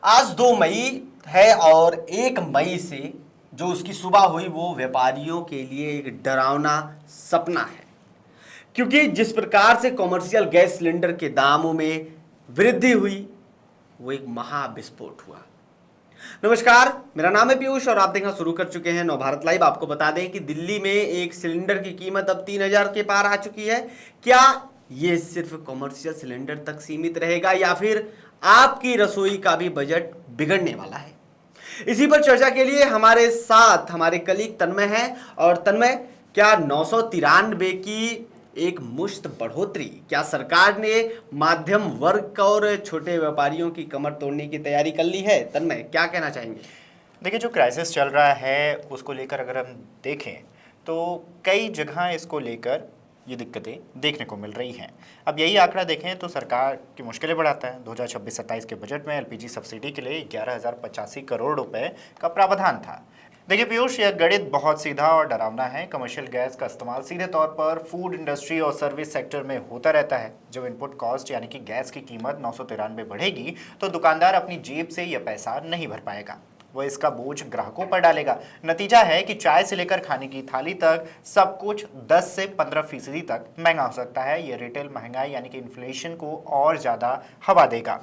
आज 2 मई है और 1 मई से जो उसकी सुबह हुई वो व्यापारियों के लिए एक डरावना सपना है, क्योंकि जिस प्रकार से कॉमर्शियल गैस सिलेंडर के दामों में वृद्धि हुई वो एक महाविस्फोट हुआ। नमस्कार, मेरा नाम है पीयूष और आप देखना शुरू कर चुके हैं नवभारत लाइव। आपको बता दें कि दिल्ली में एक सिलेंडर की कीमत अब 3,000 के पार आ चुकी है। क्या ये सिर्फ कॉमर्शियल सिलेंडर तक सीमित रहेगा या फिर आपकी रसोई का भी बजट बिगड़ने वाला है? इसी पर चर्चा के लिए हमारे साथ हमारे कलीग तन्मय हैं। और तन्मय, क्या 993 की एक मुश्त बढ़ोतरी, क्या सरकार ने माध्यम वर्ग और छोटे व्यापारियों की कमर तोड़ने की तैयारी कर ली है? तन्मय, क्या कहना चाहेंगे? देखिए, जो क्राइसिस चल रहा है उसको लेकर अगर हम देखें तो कई जगह इसको लेकर ये दिक्कतें देखने को मिल रही हैं। अब यही आंकड़ा देखें तो सरकार की मुश्किलें बढ़ाता है। 2026-27 के बजट में एलपीजी सब्सिडी के लिए 11,085 करोड़ रुपए का प्रावधान था। देखिए पीयूष, यह गणित बहुत सीधा और डरावना है। कमर्शियल गैस का इस्तेमाल सीधे तौर पर फूड इंडस्ट्री और सर्विस सेक्टर में होता रहता है। जब इनपुट कॉस्ट यानी कि गैस की कीमत 993 बढ़ेगी तो दुकानदार अपनी जेब से यह पैसा नहीं भर पाएगा, वो इसका बोझ ग्राहकों पर डालेगा। नतीजा है कि चाय से लेकर खाने की थाली तक सब कुछ 10 से 15% तक महंगा हो सकता है। ये रिटेल महंगाई यानी कि इन्फ्लेशन को और ज़्यादा हवा देगा।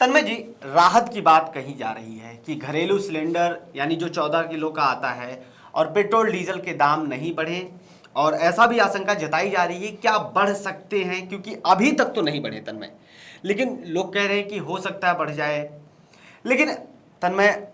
तन्मय जी, राहत की बात कही जा रही है कि घरेलू सिलेंडर यानी जो 14 किलो का आता है और पेट्रोल डीजल के दाम नहीं बढ़े, और ऐसा भी आशंका जताई जा रही है क्या बढ़ सकते हैं, क्योंकि अभी तक तो नहीं बढ़े तन्मय, लेकिन लोग कह रहे हैं कि हो सकता है बढ़ जाए। लेकिन तन्मय,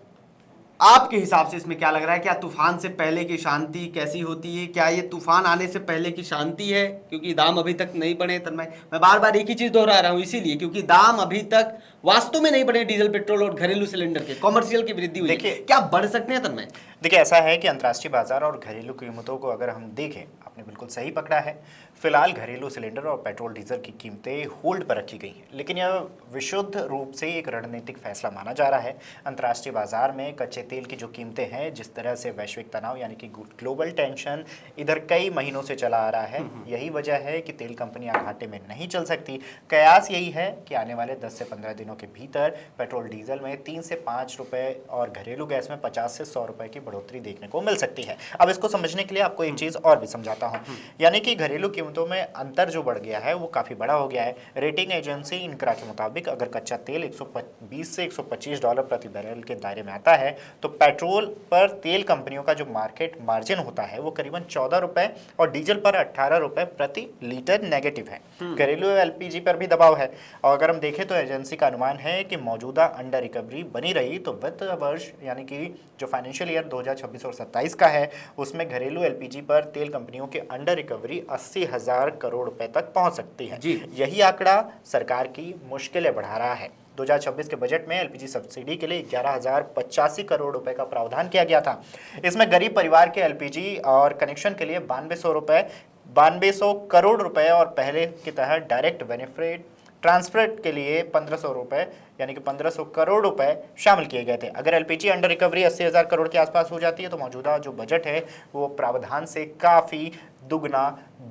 आपके हिसाब से इसमें क्या लग रहा है? क्या तूफान से पहले की शांति कैसी होती है? क्या ये तूफान आने से पहले की शांति है, क्योंकि दाम अभी तक नहीं बढ़े? तन्मय, मैं बार बार एक ही चीज दोहरा रहा हूं इसीलिए क्योंकि दाम अभी तक वास्तव में नहीं बढ़े। डीजल, पेट्रोल और घरेलू सिलेंडर के कॉमर्शियल की वृद्धि हुई है, क्या बढ़ सकते हैं तन्मय? देखिए, ऐसा है कि अंतर्राष्ट्रीय बाजार और घरेलू कीमतों को अगर हम देखें, आपने बिल्कुल सही पकड़ा है। फिलहाल घरेलू सिलेंडर और पेट्रोल डीजल की कीमतें होल्ड पर रखी गई हैं, लेकिन यह विशुद्ध रूप से एक रणनीतिक फैसला माना जा रहा है। अंतर्राष्ट्रीय बाजार में कच्चे तेल की जो कीमतें हैं, जिस तरह से वैश्विक तनाव यानी कि ग्लोबल टेंशन इधर कई महीनों से चला आ रहा है, यही वजह है कि तेल कंपनियां घाटे में नहीं चल सकती। कयास यही है कि आने वाले 10 से 15 दिनों के भीतर पेट्रोल डीजल में 3 से 5 रुपए और घरेलू गैस में 50 से 100 रुपए की बढ़ोतरी देखने को मिल सकती है। अब इसको समझने के लिए आपको एक चीज़ और भी समझाता हूँ, यानी कि घरेलू कीमतों में अंतर जो बढ़ गया है वो काफ़ी बड़ा हो गया है। रेटिंग एजेंसी इनकरा के मुताबिक अगर कच्चा तेल 120 से $125 प्रति बैरल के दायरे में आता है तो पेट्रोल पर तेल कंपनियों का जो मार्केट मार्जिन होता है वो करीबन 14 रुपए और डीजल पर 18 रुपए प्रति लीटर नेगेटिव है। घरेलू एलपीजी पर भी दबाव है, और अगर हम देखें तो एजेंसी का अनुमान है कि मौजूदा अंडर रिकवरी बनी रही तो वित्त वर्ष यानी कि जो फाइनेंशियल ईयर 2026 और 27 का है उसमें घरेलू एलपीजी पर तेल कंपनियों की अंडर रिकवरी 80,000 करोड़ रुपए तक पहुंच सकती है। यही आंकड़ा सरकार की मुश्किलें बढ़ा रहा है। 2026 के बजट में एलपीजी सब्सिडी के लिए 11,085 करोड़ रुपए का प्रावधान किया गया था। इसमें गरीब परिवार के एलपीजी और कनेक्शन के लिए 9200 करोड़ रुपए और पहले के तहत डायरेक्ट बेनिफिट ट्रांसफर के लिए 1,500 रुपए यानी कि 1,500 करोड़ रुपए शामिल किए गए थे। अगर एलपीजी अंडर रिकवरी 80,000 करोड़ के आसपास हो जाती है तो मौजूदा जो बजट है वो प्रावधान से काफ़ी दुगना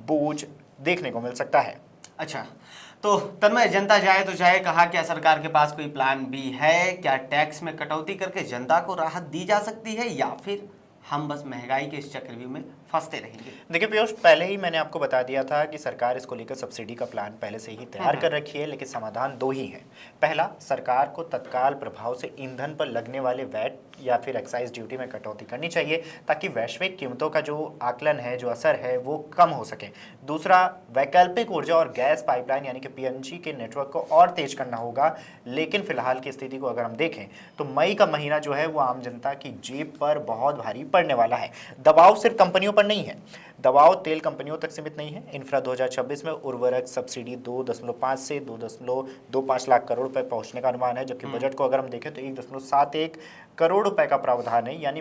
बोझ देखने को मिल सकता है। अच्छा, तो तन्मय, जनता जाए तो जाए कहा, क्या सरकार के पास कोई प्लान भी है? क्या टैक्स में कटौती करके जनता को राहत दी जा सकती है या फिर हम बस महंगाई के इस चक्रव्यूह में फंसते रहेंगे? देखिए पीयूष, पहले ही मैंने आपको बता दिया था कि सरकार इसको लेकर सब्सिडी का प्लान पहले से ही तैयार कर रखी है, लेकिन समाधान 2 ही है। पहला, सरकार को तत्काल प्रभाव से ईंधन पर लगने वाले वैट या फिर एक्साइज ड्यूटी में कटौती करनी चाहिए ताकि वैश्विक कीमतों का जो आकलन है, जो असर है वो कम हो सके। दूसरा, वैकल्पिक ऊर्जा और गैस पाइपलाइन यानी कि पीएनजी के नेटवर्क को और तेज करना होगा। लेकिन फिलहाल की स्थिति को अगर हम देखें तो मई का महीना जो है वो आम जनता की जेब पर बहुत भारी पड़ने वाला है। दबाव सिर्फ कंपनियों पर नहीं है, दबाव तेल कंपनियों तक सीमित नहीं है। इन्फ्रा 2026 में उर्वरक सब्सिडी 2.5 से 2.25 लाख करोड़ रुपए पहुंचने का अनुमान है, जबकि बजट को अगर हम देखें तो 1.71 करोड़ रुपए का प्रावधान है। यानी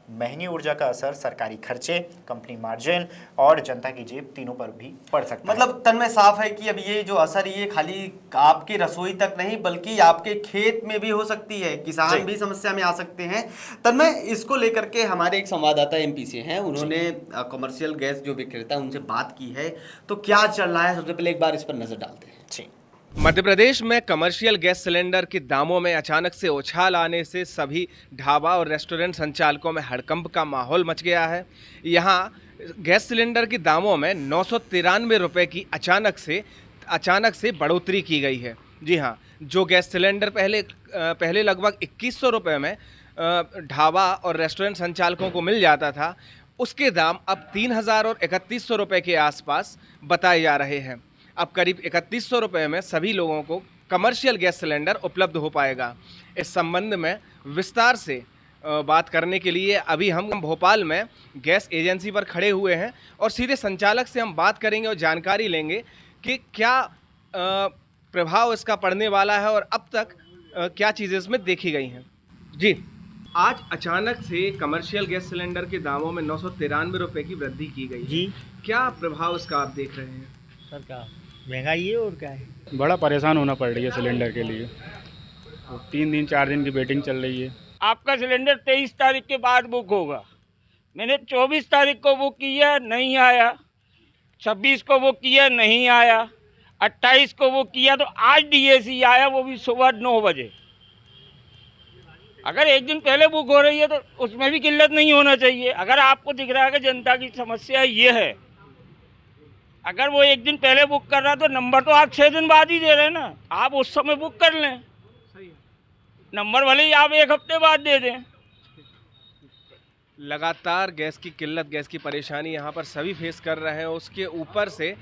महंगी ऊर्जा का असर सरकारी खर्चे, कंपनी मार्जिन और जनता की जेब तीनों पर भी पड़ सकता है। मतलब तन्मय, साफ है कि अब ये जो असर ये खाली आपकी रसोई तक नहीं बल्कि आपके खेत में भी हो सकती है, किसान भी समस्या में आ सकते हैं। तन्मय, इसको लेकर के हमारे एक संवाददाता एमपी से हैं, उन्होंने कमर्शियल गैस जो विक्रेता उनसे बात की है, तो क्या चल रहा है सबसे पहले एक बार इस पर नजर डालते हैं। जी, मध्य प्रदेश में कमर्शियल गैस सिलेंडर के दामों में अचानक से उछाल आने से सभी ढाबा और रेस्टोरेंट संचालकों में हड़कंप का माहौल मच गया है। यहाँ गैस सिलेंडर के दामों में 993 रुपये की अचानक से बढ़ोतरी की गई है। जी हाँ, जो गैस सिलेंडर पहले लगभग 2100 रुपये में ढाबा और रेस्टोरेंट संचालकों को मिल जाता था, उसके दाम अब 3000 और 3100 रुपये के आसपास बताए जा रहे हैं। अब करीब 3100 रुपये में सभी लोगों को कमर्शियल गैस सिलेंडर उपलब्ध हो पाएगा। इस संबंध में विस्तार से बात करने के लिए अभी हम भोपाल में गैस एजेंसी पर खड़े हुए हैं और सीधे संचालक से हम बात करेंगे और जानकारी लेंगे कि क्या प्रभाव इसका पड़ने वाला है और अब तक क्या चीज़ें इसमें देखी गई हैं। जी, आज अचानक से कमर्शियल गैस सिलेंडर के दामों में 993 रुपये की वृद्धि की गई जी। क्या प्रभाव इसका आप देख रहे हैं? सर क्या महंगाई है और क्या है, बड़ा परेशान होना पड़ रही है सिलेंडर के लिए। 3 दिन 4 दिन की वेटिंग चल रही है। आपका सिलेंडर 23 तारीख के बाद बुक होगा। मैंने 24 तारीख को बुक किया, नहीं आया। 26 को बुक किया, नहीं आया। 28 को बुक किया तो आज डीएसी आया, वो भी सुबह 9 बजे। अगर एक दिन पहले बुक हो रही है तो उसमें भी किल्लत नहीं होना चाहिए। अगर आपको दिख रहा है कि जनता की समस्या ये है, अगर वो एक दिन पहले बुक कर रहा है तो नंबर तो आप 6 दिन बाद ही दे रहे हैं ना, आप उस समय बुक कर लें। नंबर भले ही आप 1 हफ्ते बाद दे दें। लगातार गैस की किल्लत, गैस की परेशानी यहाँ पर सभी फेस कर रहे हैं। उसके ऊपर से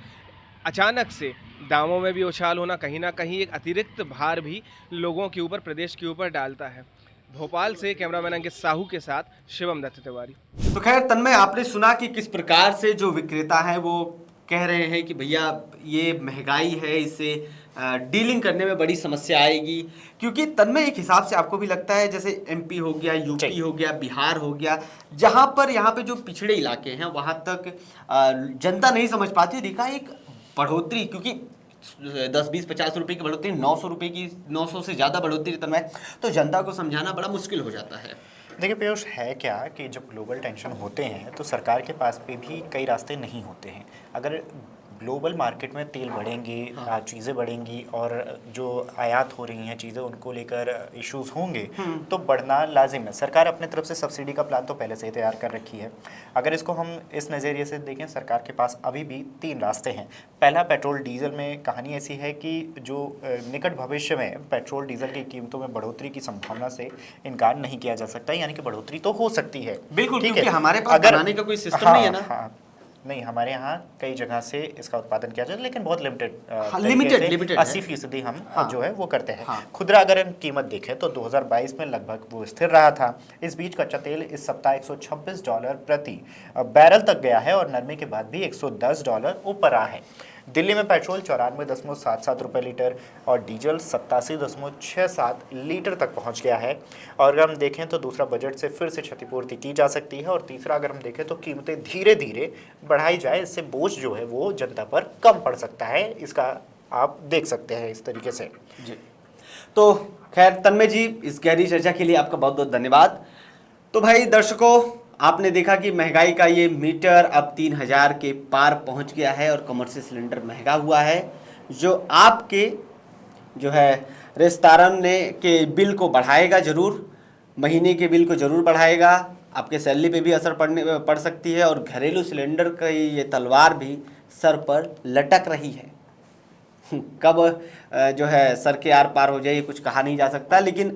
अचानक से दामों में भी उछाल होना कहीं ना कहीं एक अतिरिक्त भार भी लोगों के ऊपर, प्रदेश के ऊपर डालता है। भोपाल से कैमरामैन अंकित साहू के साथ शिवम दत्त तिवारी। तो खैर तन्मय, आपने सुना कि किस प्रकार से जो विक्रेता है वो कह रहे हैं कि भैया ये महंगाई है, इससे डीलिंग करने में बड़ी समस्या आएगी। क्योंकि तन्मय, एक हिसाब से आपको भी लगता है जैसे एमपी हो गया, यूपी हो गया, बिहार हो गया, जहां पर यहाँ पे जो पिछड़े इलाके हैं वहां तक जनता नहीं समझ पाती, देखा एक बढ़ोतरी, क्योंकि 10, 20, 50 रुपए की बढ़ोतरी, 900 रुपए की, 900 से ज़्यादा बढ़ोतरी तन्मय, तो जनता को समझाना बड़ा मुश्किल हो जाता है। देखिए पीयूष, है क्या कि जब ग्लोबल टेंशन होते हैं तो सरकार के पास पे भी कई रास्ते नहीं होते हैं। अगर ग्लोबल मार्केट में तेल बढ़ेंगे, चीज़ें बढ़ेंगी और जो आयात हो रही हैं चीज़ें, उनको लेकर इश्यूज होंगे तो बढ़ना लाजिम है। सरकार अपने तरफ से सब्सिडी का प्लान तो पहले से ही तैयार कर रखी है। अगर इसको हम इस नज़रिए से देखें, सरकार के पास अभी भी 3 रास्ते हैं। पहला, पेट्रोल डीजल में कहानी ऐसी है कि जो निकट भविष्य में पेट्रोल डीजल की कीमतों में बढ़ोतरी की संभावना से इनकार नहीं किया जा सकता, यानी कि बढ़ोतरी तो हो सकती है। बिल्कुल, ठीक क्योंकि है। हमारे पास बनाने का कोई सिस्टम नहीं है ना। नहीं, हमारे यहाँ कई जगह से इसका उत्पादन किया जाता है, लेकिन बहुत लिमिटेड 80% हम जो है वो करते हैं। खुदरा अगर हम कीमत देखें तो 2022 में लगभग वो स्थिर रहा था। इस बीच कच्चा तेल इस सप्ताह $126 प्रति बैरल तक गया है और नरमे के बाद भी $110 ऊपर रहा है। दिल्ली में पेट्रोल 94.77 रुपये लीटर और डीजल 87.67 लीटर तक पहुंच गया है। और अगर हम देखें तो दूसरा, बजट से फिर से क्षतिपूर्ति की जा सकती है। और तीसरा, अगर हम देखें तो कीमतें धीरे धीरे बढ़ाई जाए, इससे बोझ जो है वो जनता पर कम पड़ सकता है। इसका आप देख सकते हैं इस तरीके से जी। तो खैर तन्मय जी, इस गहरी चर्चा के लिए आपका बहुत बहुत धन्यवाद। तो भाई दर्शकों, आपने देखा कि महंगाई का ये मीटर अब 3000 के पार पहुंच गया है और कमर्शियल सिलेंडर महंगा हुआ है, जो आपके जो है रेस्तारन ने के बिल को बढ़ाएगा ज़रूर, महीने के बिल को ज़रूर बढ़ाएगा। आपके सैलरी पे भी असर पड़ सकती है और घरेलू सिलेंडर का ये तलवार भी सर पर लटक रही है। कब जो है सर के आर पार हो जाए, ये कुछ कहा नहीं जा सकता। लेकिन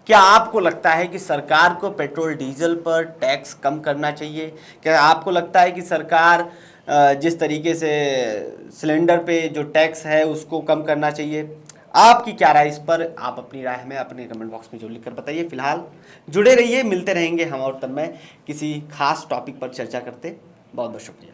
क्या आपको लगता है कि सरकार को पेट्रोल डीजल पर टैक्स कम करना चाहिए? क्या आपको लगता है कि सरकार जिस तरीके से सिलेंडर पे जो टैक्स है उसको कम करना चाहिए? आपकी क्या राय इस पर? आप अपनी राय हमें अपने कमेंट बॉक्स में जो लिखकर बताइए। फिलहाल जुड़े रहिए, मिलते रहेंगे हम और तन्मय किसी खास टॉपिक पर चर्चा करते। बहुत बहुत शुक्रिया।